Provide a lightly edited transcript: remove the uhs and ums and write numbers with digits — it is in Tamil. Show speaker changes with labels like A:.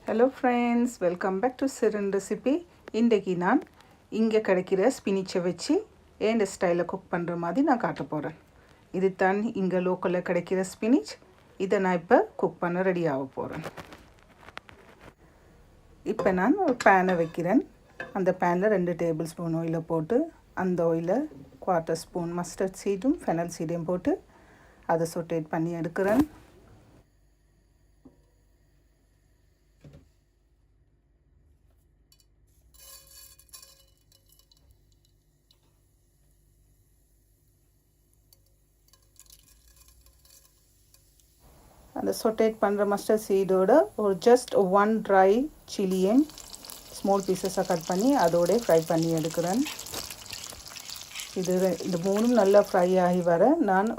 A: Hello friends, welcome back to Siran recipe. இன்றைக்கி நான் இங்கே கிடைக்கிற ஸ்பினிச்சை வச்சு ஏண்ட ஸ்டைலில் குக் பண்ணுற மாதிரி நான் காட்ட போகிறேன். இது தான் இங்கே லோக்கலில் கிடைக்கிற ஸ்பினிச். இதை நான் இப்போ குக் பண்ண ரெடி ஆக போகிறேன். இப்போ நான் ஒரு பேனை வைக்கிறேன். அந்த பேனில் 2 டேபிள் ஸ்பூன் ஆயிலை போட்டு அந்த ஆயிலை 1/4 ஸ்பூன் மஸ்டர்ட் சீடும் ஃபெனல் சீடையும் போட்டு அதை சொட்டேட் பண்ணி எடுக்கிறேன். அந்த சொட்டேட் பண்ணுற மஸ்டர்ட் சீடோட ஒரு ஜஸ்ட் 1 ட்ரை சில்லியும் ஸ்மால் பீசஸாக கட் பண்ணி அதோட ஃப்ரை பண்ணி எடுக்கிறேன். இந்த 3 நல்லா ஃப்ரை ஆகி வர நான்